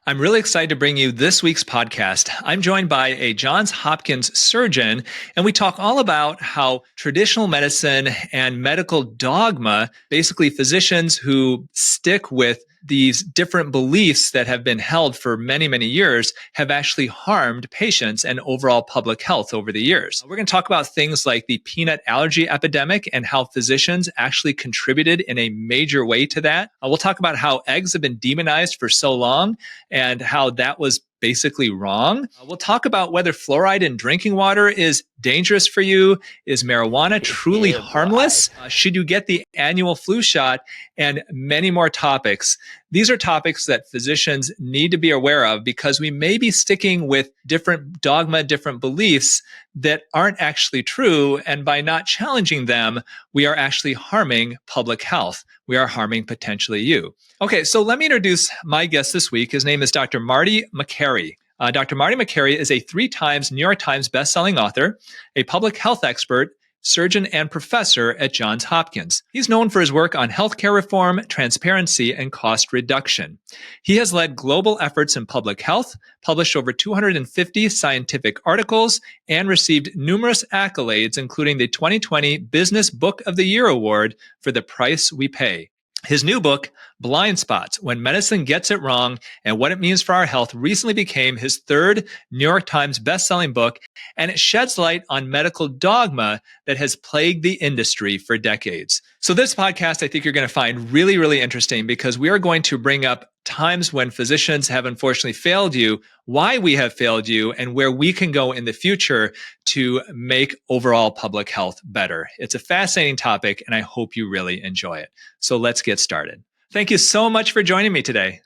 I'm really excited to bring you this week's podcast. I'm joined by a Johns Hopkins surgeon, and we talk all about how traditional medicine and medical dogma, basically physicians who stick with these different beliefs that have been held for many, many years, have actually harmed patients and overall public health over the years. We're going to talk about things like the peanut allergy epidemic and how physicians actually contributed in a major way to that. We'll talk about how eggs have been demonized for so long and how that was basically wrong. We'll talk about whether fluoride in drinking water is dangerous for you. Is marijuana truly harmless? Should you get the annual flu shot? And many more topics. These are topics that physicians need to be aware of because we may be sticking with different dogma, different beliefs that aren't actually true. And by not challenging them, we are actually harming public health. We are harming potentially you. Okay, so let me introduce my guest this week. His name is Dr. Marty Makary. Dr. Marty Makary is a 3 times New York Times bestselling author, a public health expert, surgeon, and professor at Johns Hopkins. He's known for his work on healthcare reform, transparency, and cost reduction. He has led global efforts in public health, published over 250 scientific articles, and received numerous accolades, including the 2020 Business Book of the Year Award for The Price We Pay. His new book, Blind Spots, When Medicine Gets It Wrong and What It Means for Our Health, recently became his 3rd New York Times bestselling book, and it sheds light on medical dogma that has plagued the industry for decades. So this podcast, I think you're going to find really, really interesting because we are going to bring up times when physicians have unfortunately failed you, why we have failed you, and where we can go in the future to make overall public health better. It's a fascinating topic, and I hope you really enjoy it. So let's get started. Thank you so much for joining me today.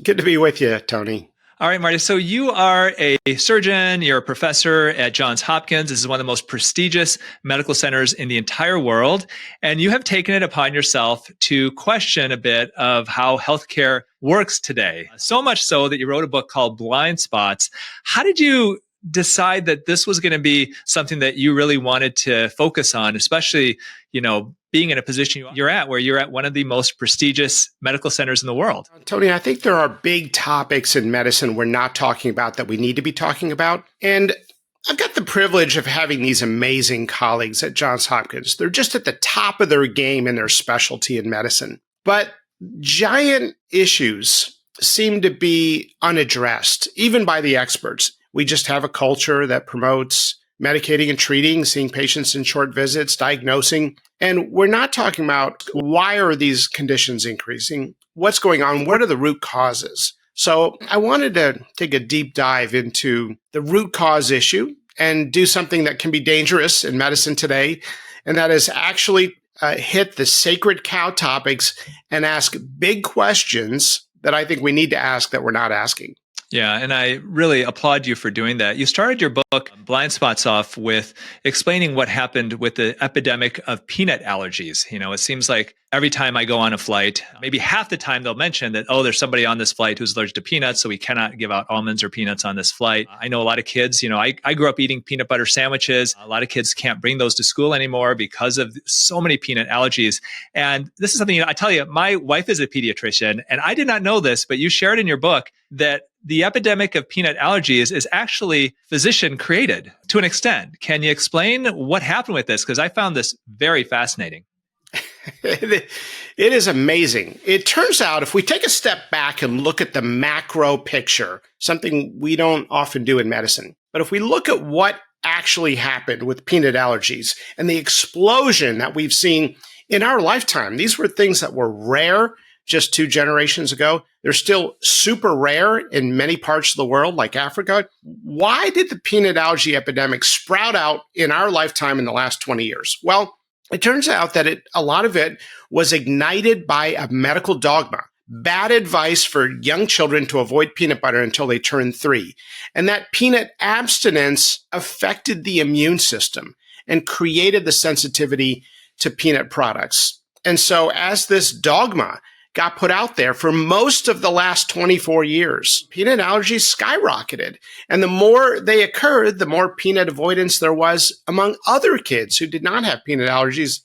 Good to be with you, Tony. All right, Marty. So you are a surgeon, you're a professor at Johns Hopkins. This is one of the most prestigious medical centers in the entire world. And you have taken it upon yourself to question a bit of how healthcare works today. So much so that you wrote a book called Blind Spots. How did you decide that this was going to be something that you really wanted to focus on, especially, being in a position you're at, where you're at one of the most prestigious medical centers in the world? Tony, I think there are big topics in medicine we're not talking about that we need to be talking about. And I've got the privilege of having these amazing colleagues at Johns Hopkins. They're just at the top of their game in their specialty in medicine. But giant issues seem to be unaddressed, even by the experts. We just have a culture that promotes medicating and treating, seeing patients in short visits, diagnosing. And we're not talking about why are these conditions increasing? What's going on? What are the root causes? So I wanted to take a deep dive into the root cause issue and do something that can be dangerous in medicine today. And that is actually hit the sacred cow topics and ask big questions that I think we need to ask that we're not asking. Yeah, and I really applaud you for doing that. You started your book, Blind Spots, off with explaining what happened with the epidemic of peanut allergies. It seems like every time I go on a flight, maybe half the time they'll mention that, there's somebody on this flight who's allergic to peanuts, so we cannot give out almonds or peanuts on this flight. I know a lot of kids, I grew up eating peanut butter sandwiches. A lot of kids can't bring those to school anymore because of so many peanut allergies. And this is something, I tell you, my wife is a pediatrician, and I did not know this, but you shared in your book that the epidemic of peanut allergies is actually physician created to an extent. Can you explain what happened with this? Because I found this very fascinating. It is amazing. It turns out if we take a step back and look at the macro picture, something we don't often do in medicine, but if we look at what actually happened with peanut allergies and the explosion that we've seen in our lifetime, these were things that were rare just 2 generations ago. They're still super rare in many parts of the world, like Africa. Why did the peanut allergy epidemic sprout out in our lifetime in the last 20 years? Well, it turns out that a lot of it was ignited by a medical dogma, bad advice for young children to avoid peanut butter until they turn 3. And that peanut abstinence affected the immune system and created the sensitivity to peanut products. And so as this dogma got put out there for most of the last 24 years, peanut allergies skyrocketed. And the more they occurred, the more peanut avoidance there was among other kids who did not have peanut allergies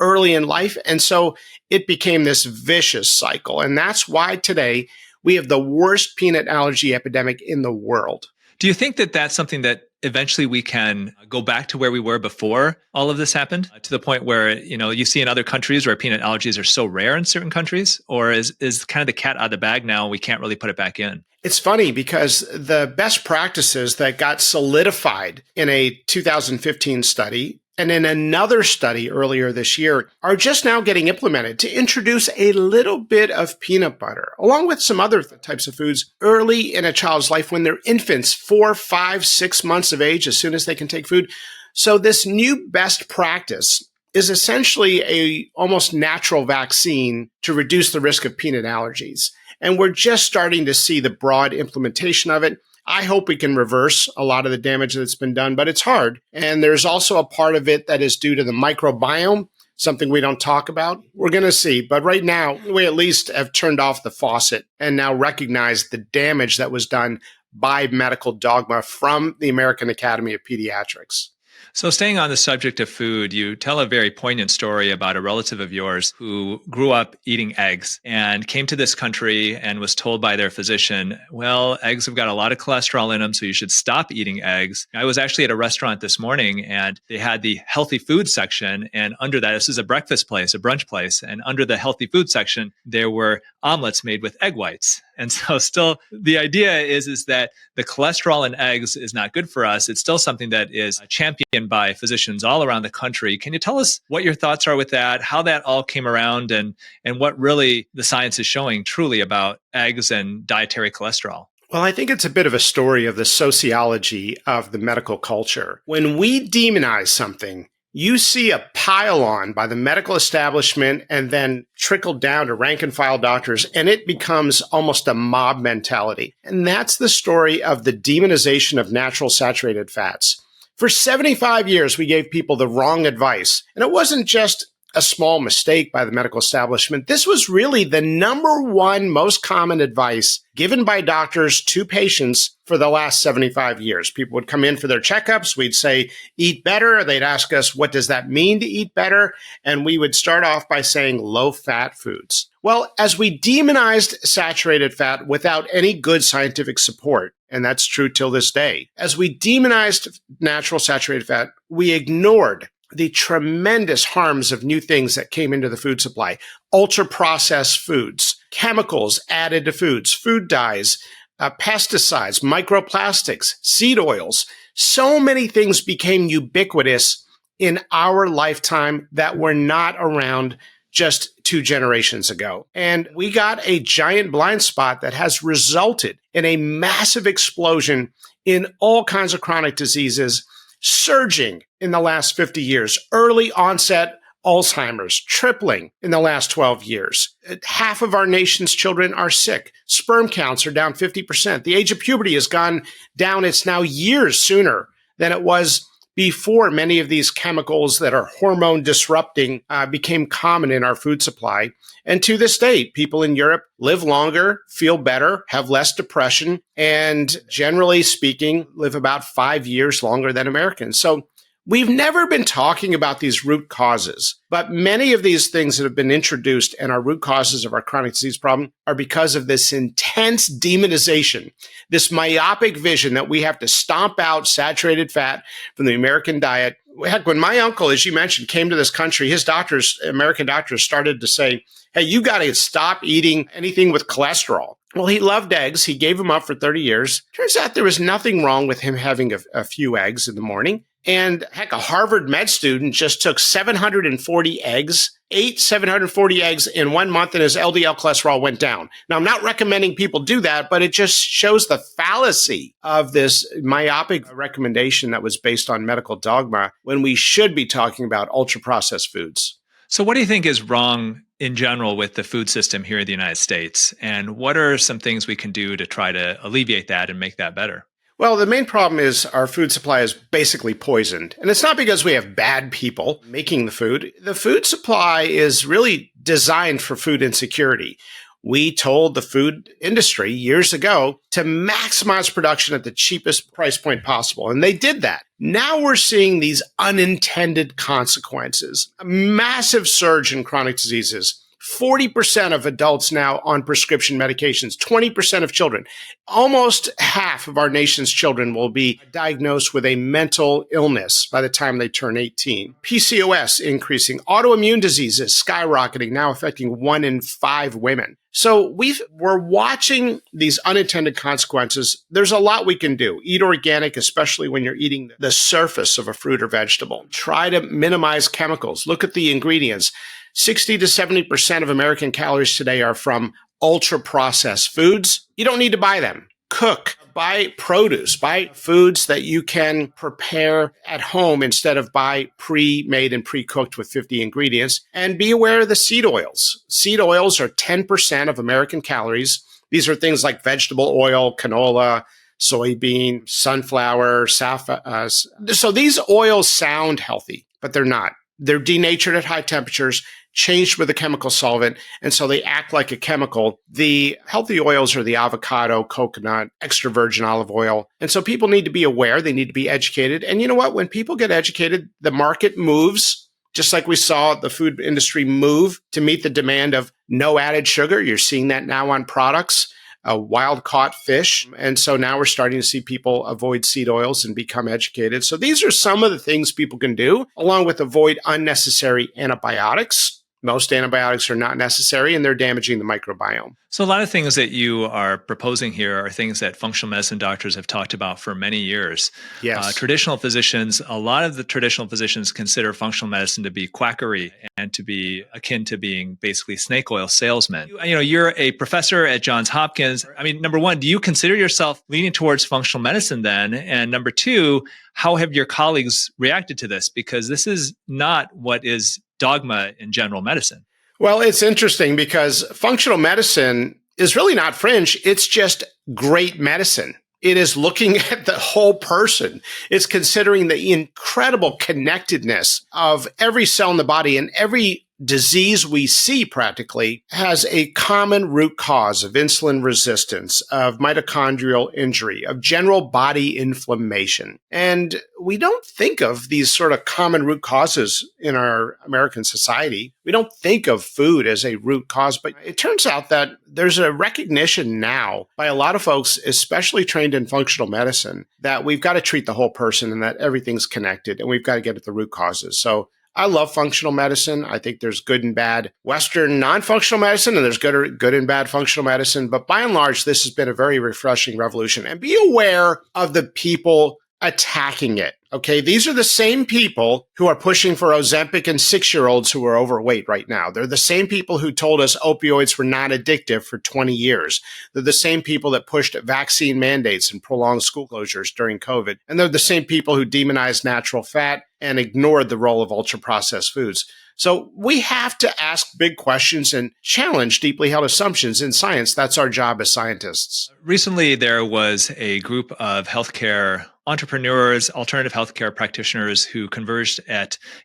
early in life. And so it became this vicious cycle. And that's why today We have the worst peanut allergy epidemic in the world. Do you think that that's something that eventually we can go back to where we were before all of this happened, to the point where, you see in other countries where peanut allergies are so rare in certain countries? Or is kind of the cat out of the bag now? We can't really put it back in. It's funny because the best practices that got solidified in a 2015 study and in another study earlier this year are just now getting implemented to introduce a little bit of peanut butter, along with some other types of foods, early in a child's life when they're infants, 4, 5, 6 months of age, as soon as they can take food. So this new best practice is essentially a almost natural vaccine to reduce the risk of peanut allergies. And we're just starting to see the broad implementation of it. I hope we can reverse a lot of the damage that's been done, but it's hard. And there's also a part of it that is due to the microbiome, something we don't talk about. We're going to see. But right now, we at least have turned off the faucet and now recognize the damage that was done by medical dogma from the American Academy of Pediatrics. So staying on the subject of food, you tell a very poignant story about a relative of yours who grew up eating eggs and came to this country and was told by their physician, well, eggs have got a lot of cholesterol in them, so you should stop eating eggs. I was actually at a restaurant this morning and they had the healthy food section. And under that, this is a breakfast place, a brunch place. And under the healthy food section, there were omelets made with egg whites. And so still the idea is that the cholesterol in eggs is not good for us. It's still something that is championed by physicians all around the country. Can you tell us what your thoughts are with that, how that all came around, and what really the science is showing truly about eggs and dietary cholesterol? Well, I think it's a bit of a story of the sociology of the medical culture. When we demonize something, you see a pile on by the medical establishment and then trickle down to rank and file doctors, and it becomes almost a mob mentality. And that's the story of the demonization of natural saturated fats. For 75 years, we gave people the wrong advice. And it wasn't just a small mistake by the medical establishment. This was really the number one most common advice given by doctors to patients for the last 75 years. People would come in for their checkups. We'd say, eat better. They'd ask us, what does that mean to eat better? And we would start off by saying low-fat foods. Well, as we demonized saturated fat without any good scientific support, and that's true till this day, as we demonized natural saturated fat, we ignored the tremendous harms of new things that came into the food supply. Ultra-processed foods, chemicals added to foods, food dyes, pesticides, microplastics, seed oils. So many things became ubiquitous in our lifetime that were not around just 2 generations ago. And we got a giant blind spot that has resulted in a massive explosion in all kinds of chronic diseases, surging in the last 50 years. Early onset Alzheimer's tripling in the last 12 years. Half of our nation's children are sick. Sperm counts are down 50%. The age of puberty has gone down. It's now years sooner than it was before many of these chemicals that are hormone disrupting became common in our food supply. And to this day, people in Europe live longer, feel better, have less depression, and generally speaking, live about 5 years longer than Americans. So we've never been talking about these root causes, but many of these things that have been introduced and are root causes of our chronic disease problem are because of this intense demonization, this myopic vision that we have to stomp out saturated fat from the American diet. Heck, when my uncle, as you mentioned, came to this country, his doctors, American doctors, started to say, hey, you got to stop eating anything with cholesterol. Well, he loved eggs. He gave them up for 30 years. Turns out there was nothing wrong with him having a few eggs in the morning. And heck, a Harvard med student just took 740 eggs, ate 740 eggs in 1 month, and his LDL cholesterol went down. Now, I'm not recommending people do that, but it just shows the fallacy of this myopic recommendation that was based on medical dogma when we should be talking about ultra-processed foods. So what do you think is wrong in general with the food system here in the United States? And what are some things we can do to try to alleviate that and make that better? Well, the main problem is our food supply is basically poisoned. And it's not because we have bad people making the food. The food supply is really designed for food insecurity. We told the food industry years ago to maximize production at the cheapest price point possible. And they did that. Now we're seeing these unintended consequences. A massive surge in chronic diseases, 40% of adults now on prescription medications, 20% of children. Almost half of our nation's children will be diagnosed with a mental illness by the time they turn 18. PCOS increasing, autoimmune diseases skyrocketing, now affecting 1 in 5 women. So we're watching these unintended consequences. There's a lot we can do. Eat organic, especially when you're eating the surface of a fruit or vegetable. Try to minimize chemicals. Look at the ingredients. 60 to 70% of American calories today are from ultra-processed foods. You don't need to buy them. Cook. Buy produce. Buy foods that you can prepare at home instead of buy pre-made and pre-cooked with 50 ingredients. And be aware of the seed oils. Seed oils are 10% of American calories. These are things like vegetable oil, canola, soybean, sunflower, safflower. So these oils sound healthy, but they're not. They're denatured at high temperatures, changed with a chemical solvent, and so they act like a chemical. The healthy oils are the avocado, coconut, extra virgin olive oil. And so people need to be aware. They need to be educated. And you know what? When people get educated, the market moves, just like we saw the food industry move to meet the demand of no added sugar. You're seeing that now on products. Wild caught fish. And so now we're starting to see people avoid seed oils and become educated. So these are some of the things people can do, along with avoid unnecessary antibiotics. Most antibiotics are not necessary and they're damaging the microbiome. So a lot of things that you are proposing here are things that functional medicine doctors have talked about for many years. Yes. Traditional physicians, a lot of the traditional physicians consider functional medicine to be quackery and to be akin to being basically snake oil salesmen. You're a professor at Johns Hopkins. I mean, number one, do you consider yourself leaning towards functional medicine then? And number two, how have your colleagues reacted to this? Because this is not what is dogma in general medicine. Well, it's interesting because functional medicine is really not fringe. It's just great medicine. It is looking at the whole person. It's considering the incredible connectedness of every cell in the body, and every disease we see practically has a common root cause of insulin resistance, of mitochondrial injury, of general body inflammation. And we don't think of these sort of common root causes in our American society. We don't think of food as a root cause, but it turns out that there's a recognition now by a lot of folks, especially trained in functional medicine, that we've got to treat the whole person and that everything's connected and we've got to get at the root causes. So I love functional medicine. I think there's good and bad Western non-functional medicine, and there's good and bad functional medicine. But by and large, this has been a very refreshing revolution. And be aware of the people attacking it. Okay, these are the same people who are pushing for Ozempic in 6-year-olds who are overweight right now. They're the same people who told us opioids were not addictive for 20 years. They're the same people that pushed vaccine mandates and prolonged school closures during COVID. And they're the same people who demonized natural fat and ignored the role of ultra-processed foods. So we have to ask big questions and challenge deeply held assumptions in science. That's our job as scientists. Recently, there was a group of healthcare entrepreneurs, alternative healthcare practitioners who converged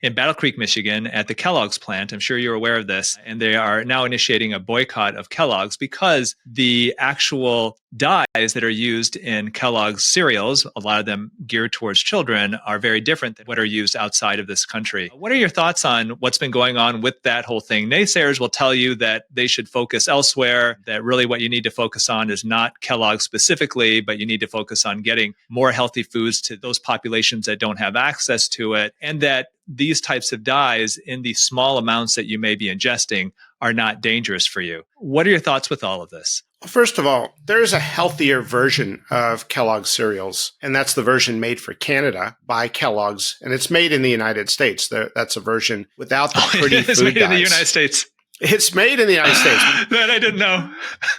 in Battle Creek, Michigan at the Kellogg's plant. I'm sure you're aware of this. And they are now initiating a boycott of Kellogg's because the actual dyes that are used in Kellogg's cereals, a lot of them geared towards children, are very different than what are used outside of this country. What are your thoughts on what's been going on with that whole thing? Naysayers will tell you that they should focus elsewhere, that really what you need to focus on is not Kellogg specifically, but you need to focus on getting more healthy foods to those populations that don't have access to it, and that these types of dyes in the small amounts that you may be ingesting are not dangerous for you. What are your thoughts with all of this? First of all, there is a healthier version of Kellogg's cereals, and that's the version made for Canada by Kellogg's, and it's made in the United States. That's a version without the pretty it's food made dyes. in the United States. It's made in the United States. That I didn't know.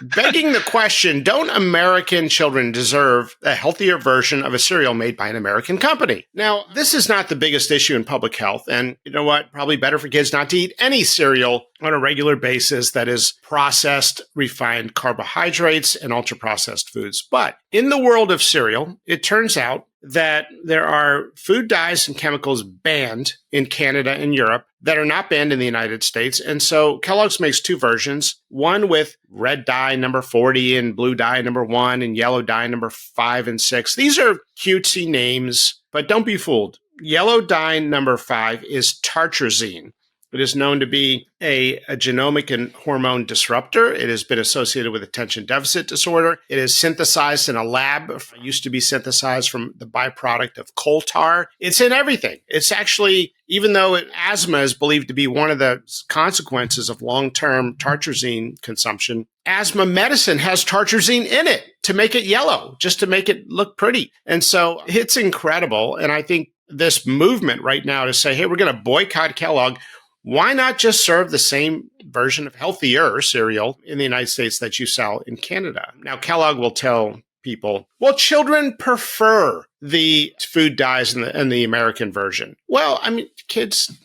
Begging the question, don't American children deserve a healthier version of a cereal made by an American company? Now, this is not the biggest issue in public health. And you know what? Probably better for kids not to eat any cereal on a regular basis that is processed, refined carbohydrates and ultra-processed foods. But in the world of cereal, it turns out that there are food dyes and chemicals banned in Canada and Europe that are not banned in the United States. And so Kellogg's makes two versions, one with red dye number 40 and blue dye number 1 and yellow dye number 5 and 6. These are cutesy names, but don't be fooled. Yellow dye number 5 is tartrazine. It is known to be a genomic and hormone disruptor. It has been associated with attention deficit disorder. It is synthesized in a lab. It used to be synthesized from the byproduct of coal tar. It's in everything. It's actually, even though asthma is believed to be one of the consequences of long-term tartrazine consumption, asthma medicine has tartrazine in it to make it yellow, just to make it look pretty. And so it's incredible. And I think this movement right now to say, hey, we're going to boycott Kellogg. Why not just serve the same version of healthier cereal in the United States that you sell in Canada? Now, Kellogg will tell people, well, children prefer the food dyes in the American version. Well, I mean, kids,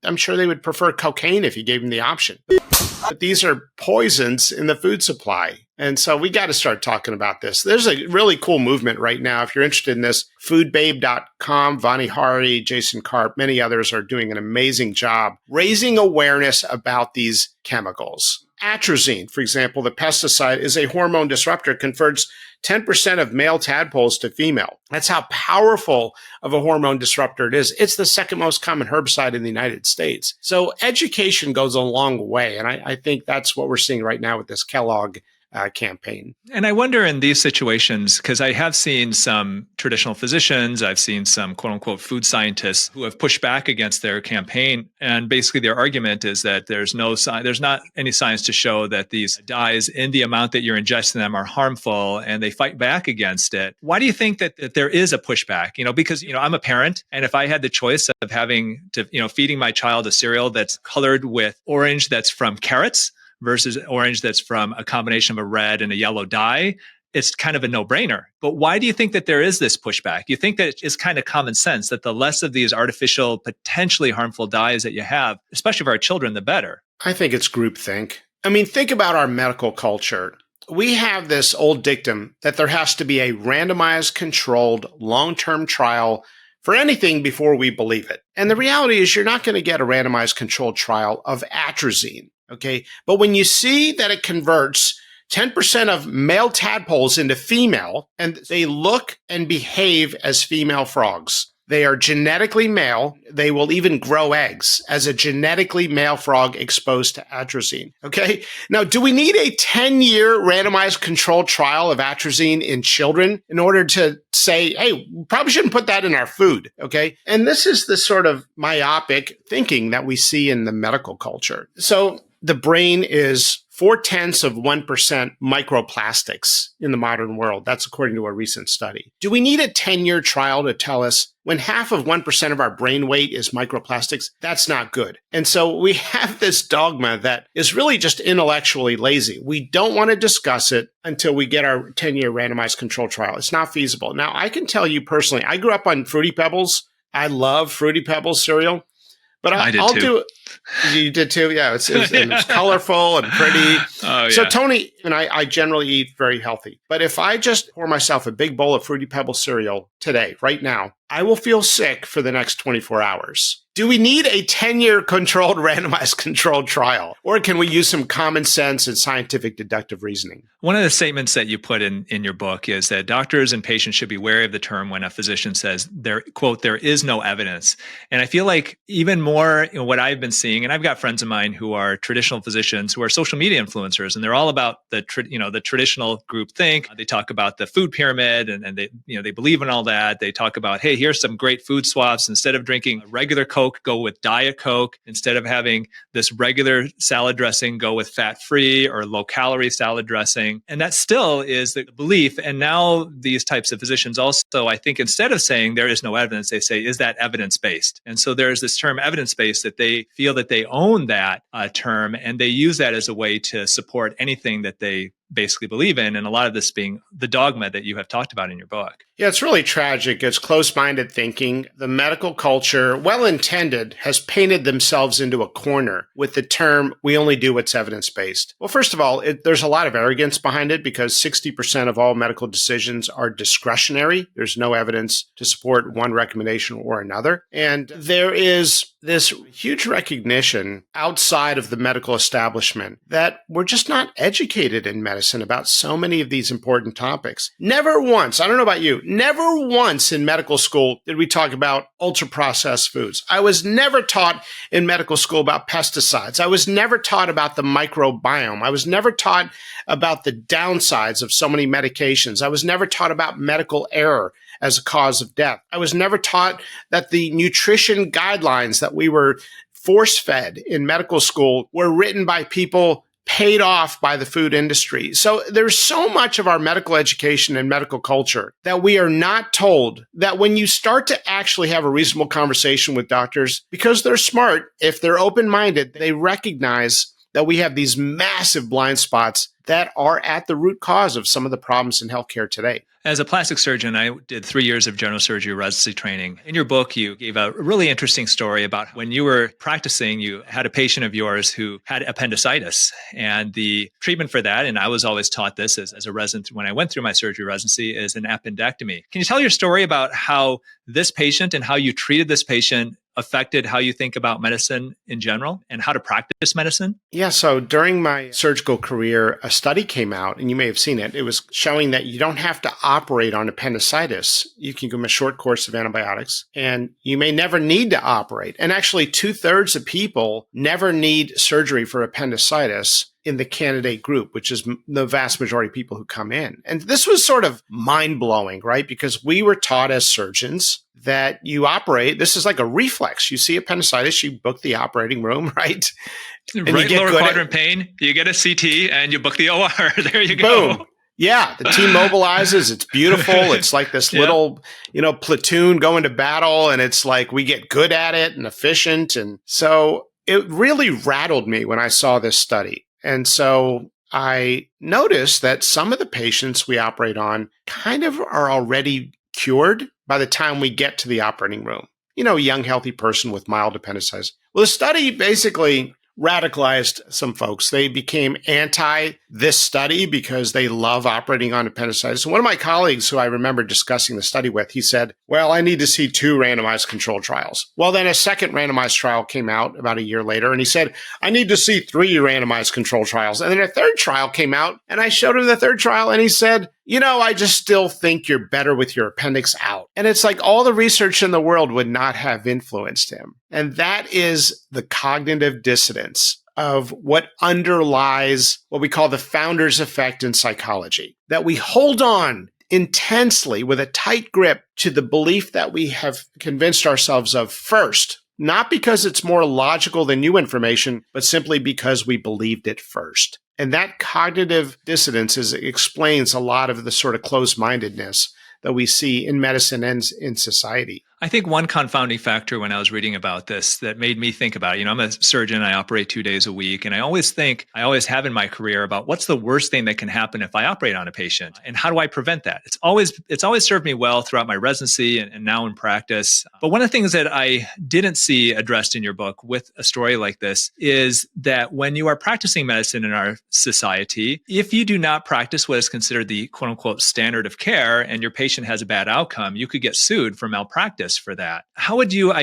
I'm sure they would prefer cocaine if you gave them the option. But these are poisons in the food supply. And so we got to start talking about this. There's a really cool movement right now. If you're interested in this, foodbabe.com, Vani Hari, Jason Karp, many others are doing an amazing job raising awareness about these chemicals. Atrazine, for example, the pesticide, is a hormone disruptor, converts 10% of male tadpoles to female. That's how powerful of a hormone disruptor it is. It's the second most common herbicide in the United States. So education goes a long way. And I think that's what we're seeing right now with this Kellogg campaign. And I wonder in these situations, because I have seen some traditional physicians, I've seen some quote unquote food scientists who have pushed back against their campaign. And basically their argument is that there's not any science to show that these dyes in the amount that you're ingesting them are harmful, and they fight back against it. Why do you think that there is a pushback? Because I'm a parent, and if I had the choice of having to, feeding my child a cereal that's colored with orange that's from carrots versus orange that's from a combination of a red and a yellow dye, it's kind of a no-brainer. But why do you think that there is this pushback? You think that it's kind of common sense that the less of these artificial, potentially harmful dyes that you have, especially for our children, the better? I think it's groupthink. I mean, think about our medical culture. We have this old dictum that there has to be a randomized, controlled, long-term trial for anything before we believe it. And the reality is you're not going to get a randomized controlled trial of atrazine. Okay. But when you see that it converts 10% of male tadpoles into female, and they look and behave as female frogs, they are genetically male. They will even grow eggs as a genetically male frog exposed to atrazine. Okay. Now, do we need a 10-year randomized controlled trial of atrazine in children in order to say, hey, we probably shouldn't put that in our food? Okay. And this is the sort of myopic thinking that we see in the medical culture. So the brain is 0.4% microplastics in the modern world. That's according to a recent study. Do we need a 10-year trial to tell us when half of 1% of our brain weight is microplastics? That's not good. And so we have this dogma that is really just intellectually lazy. We don't want to discuss it until we get our 10-year randomized control trial. It's not feasible. Now, I can tell you personally, I grew up on Fruity Pebbles. I love Fruity Pebbles cereal. But I'll do it. You did too? Yeah. It's colorful and pretty. Oh, yeah. So Tony and I generally eat very healthy. But if I just pour myself a big bowl of Fruity Pebbles cereal today, right now, I will feel sick for the next 24 hours. Do we need a 10-year controlled, randomized controlled trial? Or can we use some common sense and scientific deductive reasoning? One of the statements that you put in your book is that doctors and patients should be wary of the term when a physician says, quote, there is no evidence. And I feel like even more what I've been seeing, and I've got friends of mine who are traditional physicians who are social media influencers, and they're all about the traditional group think. They talk about the food pyramid and they believe in all that. They talk about, hey, here's some great food swaps. Instead of drinking a regular Coke, go with Diet Coke. Instead of having this regular salad dressing, go with fat-free or low-calorie salad dressing. And that still is the belief. And now these types of physicians also, I think, instead of saying there is no evidence, they say, is that evidence-based? And so there's this term evidence-based that they feel that they own that term, and they use that as a way to support anything that they basically believe in, and a lot of this being the dogma that you have talked about in your book. Yeah, it's really tragic. It's close-minded thinking. The medical culture, well-intended, has painted themselves into a corner with the term, we only do what's evidence-based. Well, first of all, there's a lot of arrogance behind it because 60% of all medical decisions are discretionary. There's no evidence to support one recommendation or another. And there is this huge recognition outside of the medical establishment that we're just not educated in medicine. medicine about so many of these important topics. Never once, I don't know about you, never once in medical school did we talk about ultra-processed foods. I was never taught in medical school about pesticides. I was never taught about the microbiome. I was never taught about the downsides of so many medications. I was never taught about medical error as a cause of death. I was never taught that the nutrition guidelines that we were force-fed in medical school were written by people paid off by the food industry. So there's so much of our medical education and medical culture that we are not told that when you start to actually have a reasonable conversation with doctors, because they're smart, if they're open-minded, they recognize that we have these massive blind spots that are at the root cause of some of the problems in healthcare today. As a plastic surgeon, I did 3 years of general surgery residency training. In your book, you gave a really interesting story about when you were practicing, you had a patient of yours who had appendicitis, and the treatment for that, and I was always taught this as a resident when I went through my surgery residency, is an appendectomy. Can you tell your story about how this patient and how you treated this patient affected how you think about medicine in general and how to practice medicine? Yeah, so during my surgical career, a study came out, and you may have seen it. It was showing that you don't have to operate on appendicitis. You can give them a short course of antibiotics, and you may never need to operate. And actually, 2/3 of people never need surgery for appendicitis in the candidate group, which is the vast majority of people who come in. And this was sort of mind-blowing, right? Because we were taught as surgeons that you operate, this is like a reflex. You see appendicitis, you book the operating room, right? And right lower quadrant pain, you get a CT and you book the OR. There you go. Boom. Yeah, the team mobilizes. It's beautiful. It's like this little, platoon going to battle, and it's like we get good at it and efficient. And so it really rattled me when I saw this study. And so I noticed that some of the patients we operate on kind of are already cured by the time we get to the operating room. A young, healthy person with mild appendicitis. Well, the study basically radicalized some folks. They became anti this study because they love operating on appendicitis. And one of my colleagues who I remember discussing the study with, he said, well, I need to see 2 randomized controlled trials. Well, then a second randomized trial came out about a year later, and he said, I need to see 3 randomized controlled trials. And then a third trial came out, and I showed him the third trial, and he said, I just still think you're better with your appendix out. And it's like all the research in the world would not have influenced him. And that is the cognitive dissonance of what underlies what we call the founder's effect in psychology, that we hold on intensely with a tight grip to the belief that we have convinced ourselves of first, not because it's more logical than new information, but simply because we believed it first. And that cognitive dissonance explains a lot of the sort of closed-mindedness that we see in medicine and in society. I think one confounding factor when I was reading about this that made me think about it, I'm a surgeon, I operate 2 days a week, and I always have in my career about what's the worst thing that can happen if I operate on a patient, and how do I prevent that? It's always served me well throughout my residency and now in practice. But one of the things that I didn't see addressed in your book with a story like this is that when you are practicing medicine in our society, if you do not practice what is considered the quote unquote standard of care and your patient has a bad outcome, you could get sued for malpractice for that. How would you,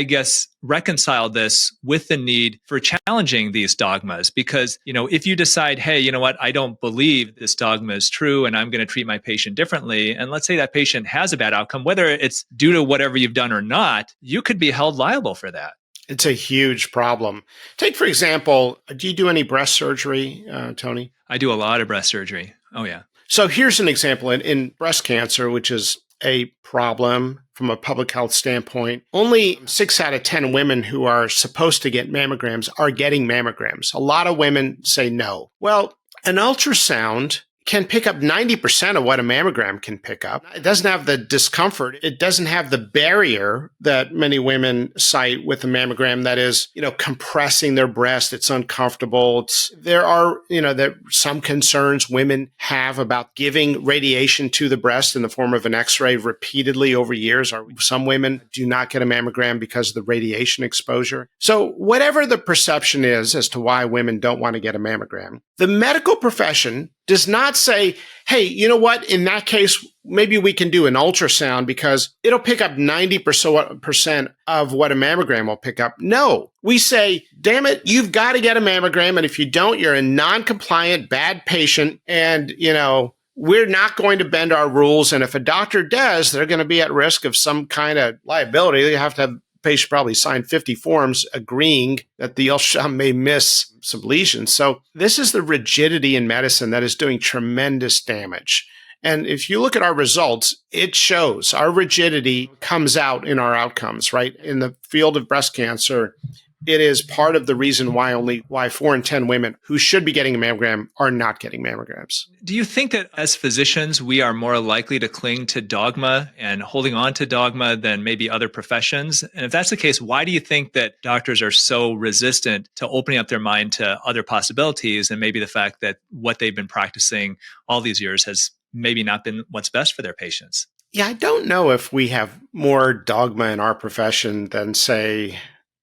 reconcile this with the need for challenging these dogmas? Because, if you decide, hey, you know what, I don't believe this dogma is true and I'm going to treat my patient differently. And let's say that patient has a bad outcome, whether it's due to whatever you've done or not, you could be held liable for that. It's a huge problem. Take, for example, do you do any breast surgery, Tony? I do a lot of breast surgery. Oh, yeah. So here's an example in breast cancer, which is a problem from a public health standpoint. Only 6 out of 10 women who are supposed to get mammograms are getting mammograms. A lot of women say no. Well, an ultrasound can pick up 90% of what a mammogram can pick up. It doesn't have the discomfort. It doesn't have the barrier that many women cite with a mammogram that is, compressing their breast. It's uncomfortable. There are some concerns women have about giving radiation to the breast in the form of an X-ray repeatedly over years. Some women do not get a mammogram because of the radiation exposure. So whatever the perception is as to why women don't want to get a mammogram, the medical profession does not say, hey, you know what? In that case, maybe we can do an ultrasound because it'll pick up 90% of what a mammogram will pick up. No, we say, damn it, you've got to get a mammogram. And if you don't, you're a non-compliant, bad patient. And, we're not going to bend our rules. And if a doctor does, they're going to be at risk of some kind of liability. They have to have patient probably sign 50 forms agreeing that the ultrasound may miss some lesions. So this is the rigidity in medicine that is doing tremendous damage. And if you look at our results, it shows our rigidity comes out in our outcomes, right? In the field of breast cancer, it is part of the reason why 4 in 10 women who should be getting a mammogram are not getting mammograms. Do you think that as physicians, we are more likely to cling to dogma and holding on to dogma than maybe other professions? And if that's the case, why do you think that doctors are so resistant to opening up their mind to other possibilities and maybe the fact that what they've been practicing all these years has maybe not been what's best for their patients? Yeah, I don't know if we have more dogma in our profession than, say,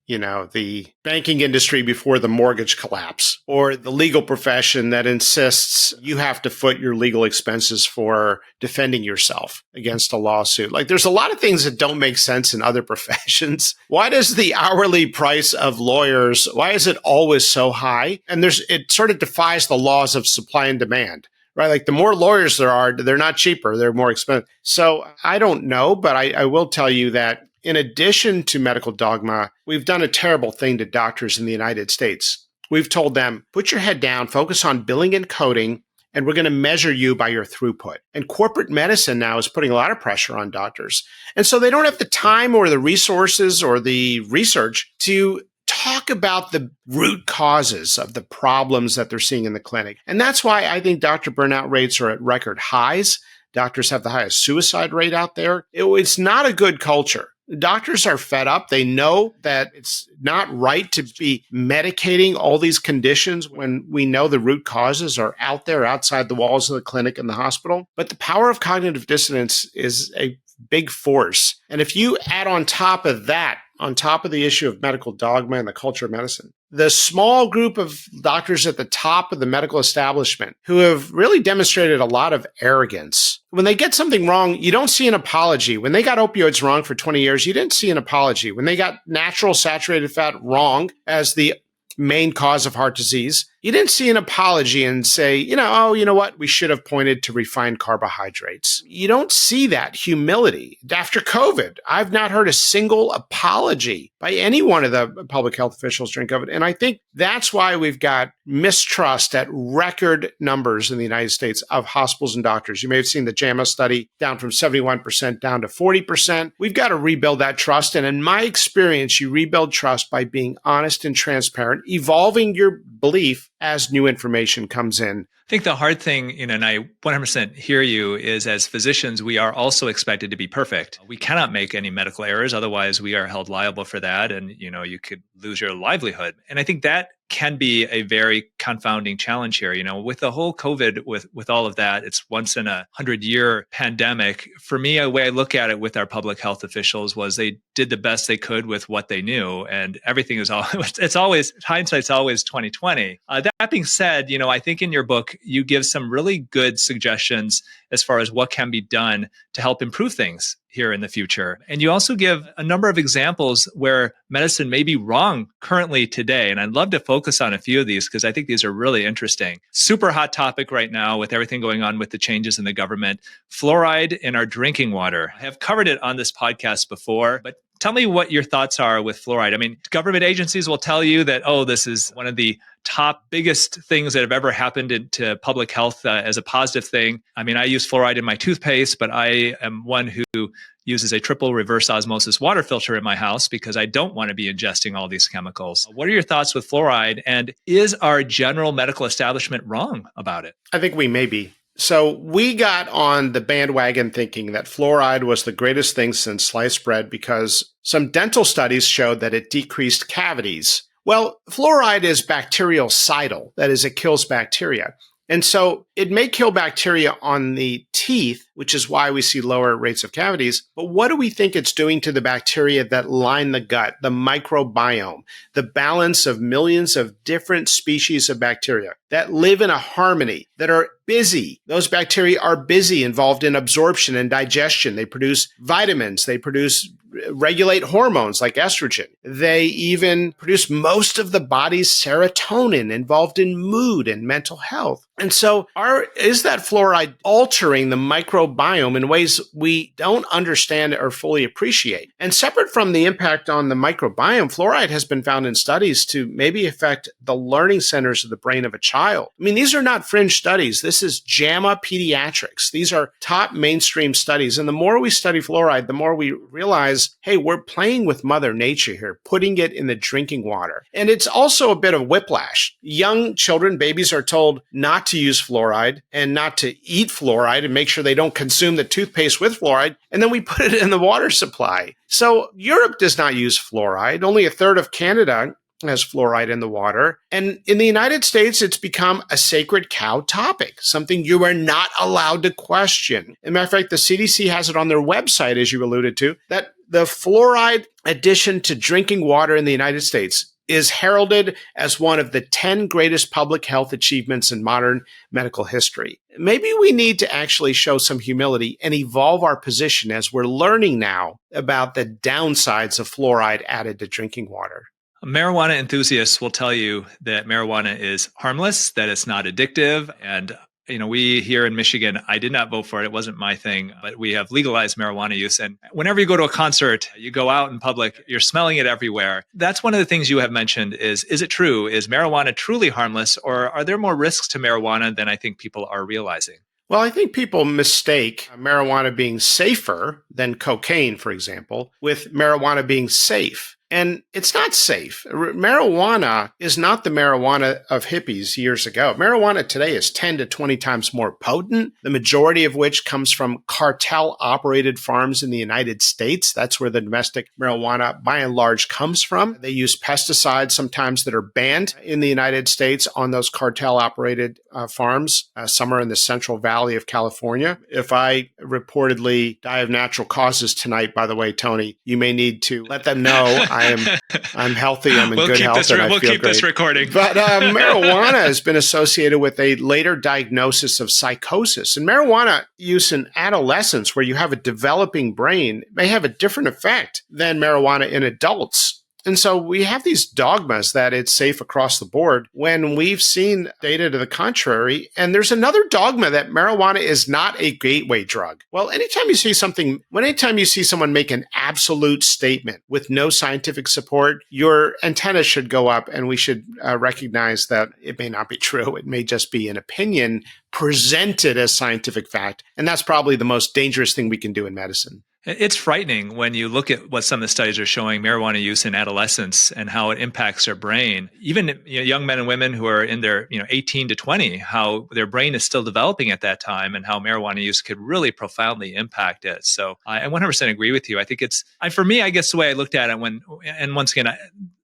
the banking industry before the mortgage collapse, or the legal profession that insists you have to foot your legal expenses for defending yourself against a lawsuit. Like, there's a lot of things that don't make sense in other professions. Why does the hourly price of lawyers, why is it always so high? And it sort of defies the laws of supply and demand. Right? Like, the more lawyers there are, they're not cheaper, they're more expensive. So I don't know, but I will tell you that in addition to medical dogma, we've done a terrible thing to doctors in the United States. We've told them, put your head down, focus on billing and coding, and we're going to measure you by your throughput. And corporate medicine now is putting a lot of pressure on doctors. And so they don't have the time or the resources or the research to talk about the root causes of the problems that they're seeing in the clinic. And that's why I think doctor burnout rates are at record highs. Doctors have the highest suicide rate out there. It's not a good culture. Doctors are fed up. They know that it's not right to be medicating all these conditions when we know the root causes are out there outside the walls of the clinic and the hospital. But the power of cognitive dissonance is a big force. And if you add on top of that, on top of the issue of medical dogma and the culture of medicine, the small group of doctors at the top of the medical establishment who have really demonstrated a lot of arrogance. When they get something wrong, you don't see an apology. When they got opioids wrong for 20 years, you didn't see an apology. When they got natural saturated fat wrong as the main cause of heart disease, you didn't see an apology and say, you know what? We should have pointed to refined carbohydrates. You don't see that humility. After COVID, I've not heard a single apology by any one of the public health officials during COVID. And I think that's why we've got mistrust at record numbers in the United States of hospitals and doctors. You may have seen the JAMA study down from 71% down to 40%. We've got to rebuild that trust. And in my experience, you rebuild trust by being honest and transparent, evolving your belief as new information comes in. I think the hard thing, and I 100% hear you, is as physicians, we are also expected to be perfect. We cannot make any medical errors. Otherwise, we are held liable for that. And, you could lose your livelihood. And I think that can be a very confounding challenge here. With the whole COVID, with all of that, it's once in 100-year pandemic. For me, a way I look at it with our public health officials was they did the best they could with what they knew, and everything is always hindsight's always 2020. That being said, I think in your book you give some really good suggestions as far as what can be done to help improve things here in the future. And you also give a number of examples where medicine may be wrong currently today. And I'd love to focus on a few of these because I think these are really interesting. Super hot topic right now with everything going on with the changes in the government. Fluoride in our drinking water. I have covered it on this podcast before, but tell me what your thoughts are with fluoride. I mean, government agencies will tell you that, this is one of the top biggest things that have ever happened to public health as a positive thing. I mean, I use fluoride in my toothpaste, but I am one who uses a triple reverse osmosis water filter in my house because I don't want to be ingesting all these chemicals. What are your thoughts with fluoride? And is our general medical establishment wrong about it? I think we may be. So we got on the bandwagon thinking that fluoride was the greatest thing since sliced bread because some dental studies showed that it decreased cavities. Well, fluoride is bactericidal. That is, it kills bacteria. And so it may kill bacteria on the teeth which is why we see lower rates of cavities. But what do we think it's doing to the bacteria that line the gut, the microbiome, the balance of millions of different species of bacteria that live in a harmony, that are busy? Those bacteria are busy, involved in absorption and digestion. They produce vitamins. They regulate hormones like estrogen. They even produce most of the body's serotonin, involved in mood and mental health. And so is that fluoride altering the microbiome in ways we don't understand or fully appreciate? And separate from the impact on the microbiome, fluoride has been found in studies to maybe affect the learning centers of the brain of a child. I mean, these are not fringe studies. This is JAMA Pediatrics. These are top mainstream studies. And the more we study fluoride, the more we realize, hey, we're playing with Mother Nature here, putting it in the drinking water. And it's also a bit of whiplash. Young children, babies, are told not to use fluoride and not to eat fluoride and make sure they don't consume the toothpaste with fluoride. And then we put it in the water supply. So Europe does not use fluoride. Only a third of Canada has fluoride in the water. And in the United States, it's become a sacred cow topic, something you are not allowed to question. As a matter of fact, the CDC has it on their website, as you alluded to, that the fluoride addition to drinking water in the United States is heralded as one of the 10 greatest public health achievements in modern medical history. Maybe we need to actually show some humility and evolve our position as we're learning now about the downsides of fluoride added to drinking water. Marijuana enthusiasts will tell you that marijuana is harmless, that it's not addictive. And, we here in Michigan, I did not vote for it. It wasn't my thing, but we have legalized marijuana use. And whenever you go to a concert, you go out in public, you're smelling it everywhere. That's one of the things you have mentioned is it true? Is marijuana truly harmless, or are there more risks to marijuana than I think people are realizing? Well, I think people mistake marijuana being safer than cocaine, for example, with marijuana being safe. And it's not safe. Marijuana is not the marijuana of hippies years ago. Marijuana today is 10 to 20 times more potent, the majority of which comes from cartel-operated farms in the United States. That's where the domestic marijuana, by and large, comes from. They use pesticides sometimes that are banned in the United States on those cartel-operated farms. Some are in the Central Valley of California. If I reportedly die of natural causes tonight, by the way, Tony, you may need to let them know I'm healthy. I'm in good health. We'll keep this recording. But marijuana has been associated with a later diagnosis of psychosis. And marijuana use in adolescence, where you have a developing brain, may have a different effect than marijuana in adults. And so we have these dogmas that it's safe across the board when we've seen data to the contrary. And there's another dogma that marijuana is not a gateway drug. Well, anytime you see someone make an absolute statement with no scientific support, your antenna should go up, and we should recognize that it may not be true. It may just be an opinion presented as scientific fact. And that's probably the most dangerous thing we can do in medicine. It's frightening when you look at what some of the studies are showing marijuana use in adolescence and how it impacts their brain. Even young men and women who are in their 18 to 20, how their brain is still developing at that time, and how marijuana use could really profoundly impact it. So I 100% agree with you. I think for me, I guess the way I looked at it once again,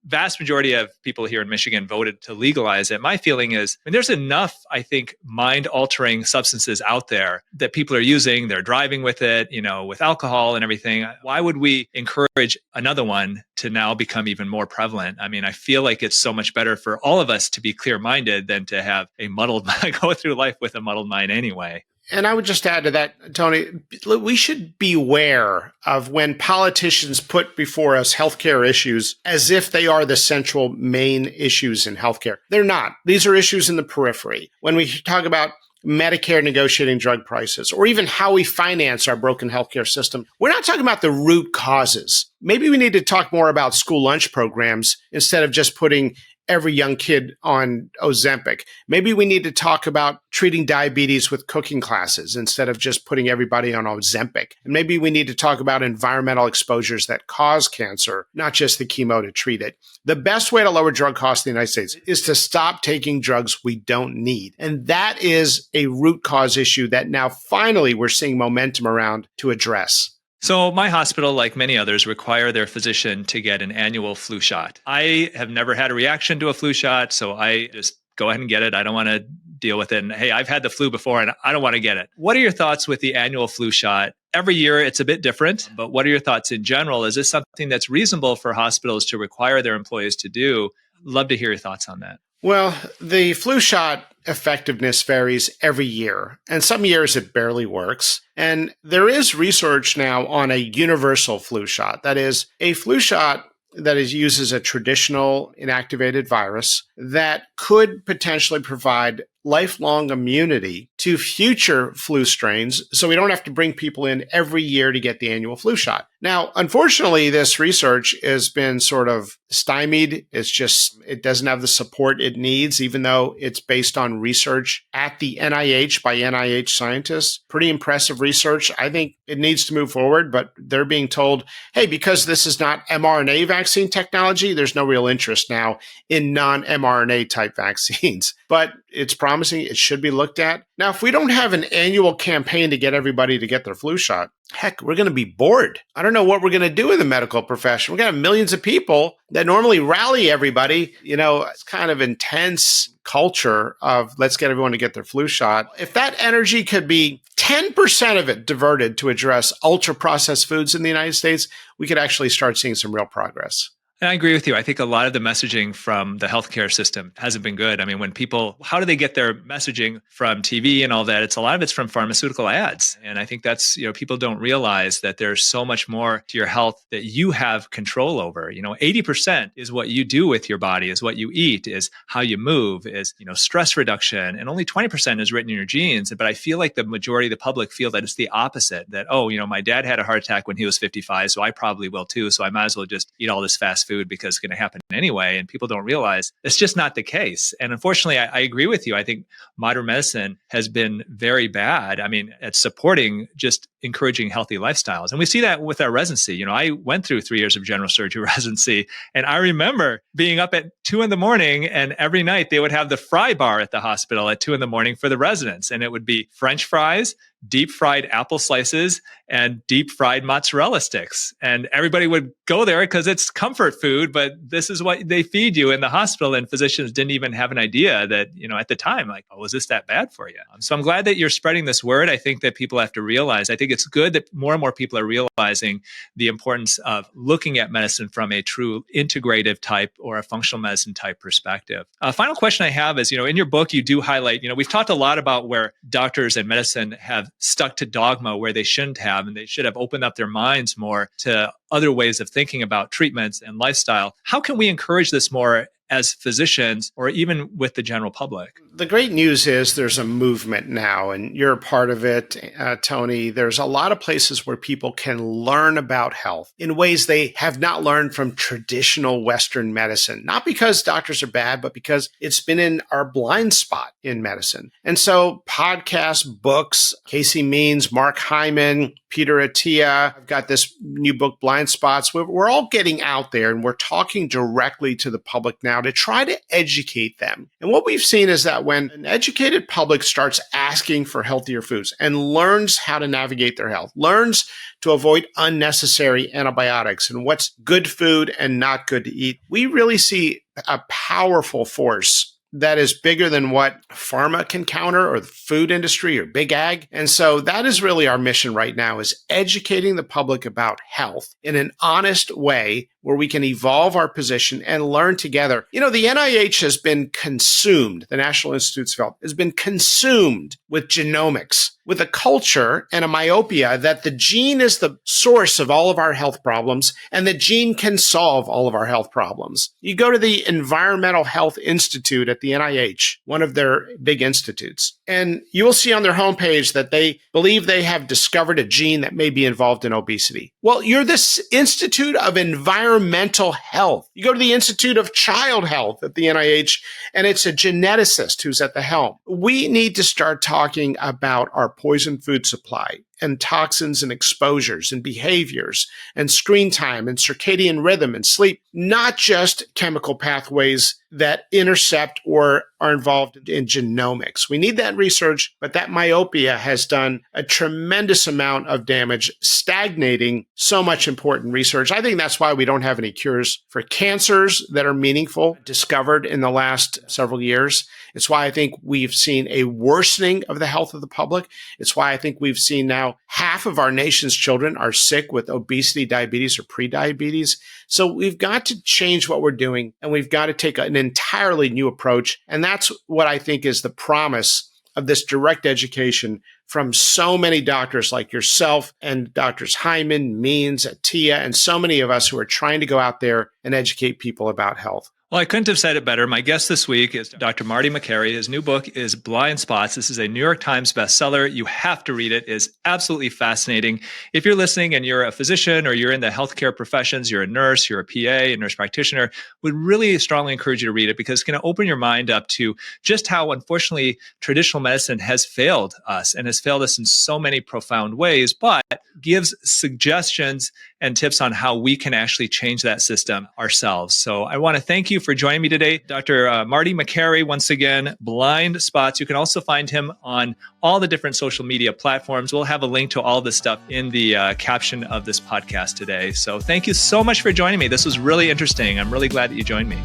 vast majority of people here in Michigan voted to legalize it. My feeling is, there's enough, I think, mind-altering substances out there that people are using. They're driving with it, with alcohol and everything. Why would we encourage another one to now become even more prevalent? I mean, I feel like it's so much better for all of us to be clear-minded than to have a muddled mind, go through life with a muddled mind anyway. And I would just add to that, Tony, we should beware of when politicians put before us healthcare issues as if they are the central main issues in healthcare. They're not. These are issues in the periphery. When we talk about Medicare negotiating drug prices, or even how we finance our broken healthcare system, we're not talking about the root causes. Maybe we need to talk more about school lunch programs instead of just putting every young kid on Ozempic. Maybe we need to talk about treating diabetes with cooking classes instead of just putting everybody on Ozempic. And maybe we need to talk about environmental exposures that cause cancer, not just the chemo to treat it. The best way to lower drug costs in the United States is to stop taking drugs we don't need. And that is a root cause issue that now finally we're seeing momentum around to address. So my hospital, like many others, require their physician to get an annual flu shot. I have never had a reaction to a flu shot, so I just go ahead and get it. I don't want to deal with it. And hey, I've had the flu before and I don't want to get it. What are your thoughts with the annual flu shot? Every year it's a bit different, but what are your thoughts in general? Is this something that's reasonable for hospitals to require their employees to do? Love to hear your thoughts on that. Well, the flu shot effectiveness varies every year, and some years it barely works. And there is research now on a universal flu shot. That is, a flu shot that uses a traditional inactivated virus that could potentially provide lifelong immunity to future flu strains, so we don't have to bring people in every year to get the annual flu shot. Now, unfortunately, this research has been sort of stymied. It doesn't have the support it needs, even though it's based on research at the NIH by NIH scientists. Pretty impressive research. I think it needs to move forward, but they're being told, hey, because this is not mRNA vaccine technology, there's no real interest now in non-mRNA type vaccines. But it's promising. It should be looked at. Now, if we don't have an annual campaign to get everybody to get their flu shot, heck, we're going to be bored. I don't know what we're going to do in the medical profession. We're going to have millions of people that normally rally everybody. It's kind of intense culture of let's get everyone to get their flu shot. If that energy could be 10% of it diverted to address ultra-processed foods in the United States, we could actually start seeing some real progress. And I agree with you. I think a lot of the messaging from the healthcare system hasn't been good. I mean, when people, how do they get their messaging from TV and all that? A lot of it's from pharmaceutical ads. And I think that's, people don't realize that there's so much more to your health that you have control over. 80% is what you do with your body, is what you eat, is how you move, is, stress reduction. And only 20% is written in your genes. But I feel like the majority of the public feel that it's the opposite, that, my dad had a heart attack when he was 55, so I probably will too. So I might as well just eat all this fast food because it's going to happen anyway. And people don't realize it's just not the case. And unfortunately, I agree with you. I think modern medicine has been very bad. I mean, at supporting just encouraging healthy lifestyles. And we see that with our residency. I went through 3 years of general surgery residency, and I remember being up at 2 a.m. and every night they would have the fry bar at the hospital at 2 a.m. for the residents. And it would be French fries, deep fried apple slices, and deep fried mozzarella sticks. And everybody would go there because it's comfort food, but this is what they feed you in the hospital. And physicians didn't even have an idea that, at the time, like, oh, was this that bad for you? So I'm glad that you're spreading this word. I think that people have to realize, I think it's good that more and more people are realizing the importance of looking at medicine from a true integrative type or a functional medicine type perspective. A final question I have is, in your book, you do highlight, we've talked a lot about where doctors and medicine have stuck to dogma where they shouldn't have, and they should have opened up their minds more to other ways of thinking about treatments and lifestyle. How can we encourage this more as physicians or even with the general public? The great news is there's a movement now, and you're a part of it, Tony. There's a lot of places where people can learn about health in ways they have not learned from traditional Western medicine. Not because doctors are bad, but because it's been in our blind spot in medicine. And so podcasts, books, Casey Means, Mark Hyman, Peter Attia, I've got this new book, Blind Spots. We're all getting out there and we're talking directly to the public now to try to educate them. And what we've seen is that when an educated public starts asking for healthier foods and learns how to navigate their health, learns to avoid unnecessary antibiotics and what's good food and not good to eat, we really see a powerful force that is bigger than what pharma can counter or the food industry or big ag. And so that is really our mission right now, is educating the public about health in an honest way where we can evolve our position and learn together. The NIH has been consumed, the National Institutes of Health has been consumed with genomics, with a culture and a myopia that the gene is the source of all of our health problems and the gene can solve all of our health problems. You go to the Environmental Health Institute at the NIH, one of their big institutes, and you will see on their homepage that they believe they have discovered a gene that may be involved in obesity. Well, you're this Institute of Environmental Health. You go to the Institute of Child Health at the NIH, and it's a geneticist who's at the helm. We need to start talking about our poison food supply and toxins and exposures and behaviors and screen time and circadian rhythm and sleep, not just chemical pathways that intercept or are involved in genomics. We need that research, but that myopia has done a tremendous amount of damage, stagnating so much important research. I think that's why we don't have any cures for cancers that are meaningful discovered in the last several years. It's why I think we've seen a worsening of the health of the public. It's why I think we've seen now half of our nation's children are sick with obesity, diabetes, or prediabetes. So we've got to change what we're doing, and we've got to take an entirely new approach. And that's what I think is the promise of this direct education from so many doctors like yourself and Doctors Hyman, Means, Attia, and so many of us who are trying to go out there and educate people about health. Well, I couldn't have said it better. My guest this week is Dr. Marty Makary. His new book is Blind Spots. This is a New York Times bestseller. You have to read it. It's absolutely fascinating. If you're listening and you're a physician or you're in the healthcare professions, you're a nurse, you're a PA, a nurse practitioner, would really strongly encourage you to read it because it's going to open your mind up to just how, unfortunately, traditional medicine has failed us and has failed us in so many profound ways, but gives suggestions and tips on how we can actually change that system ourselves. So I want to thank you for joining me today, Dr. Marty Makary. Once again, Blind Spots. You can also find him on all the different social media platforms. We'll have a link to all this stuff in the caption of this podcast today. So thank you so much for joining me. This was really interesting. I'm really glad that you joined me.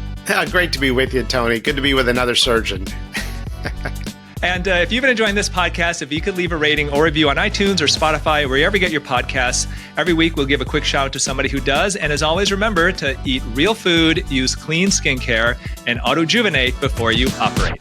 Great to be with you, Tony. Good to be with another surgeon. And if you've been enjoying this podcast, if you could leave a rating or review on iTunes or Spotify, or wherever you get your podcasts, every week we'll give a quick shout out to somebody who does. And as always, remember to eat real food, use clean skincare, and auto-rejuvenate before you operate.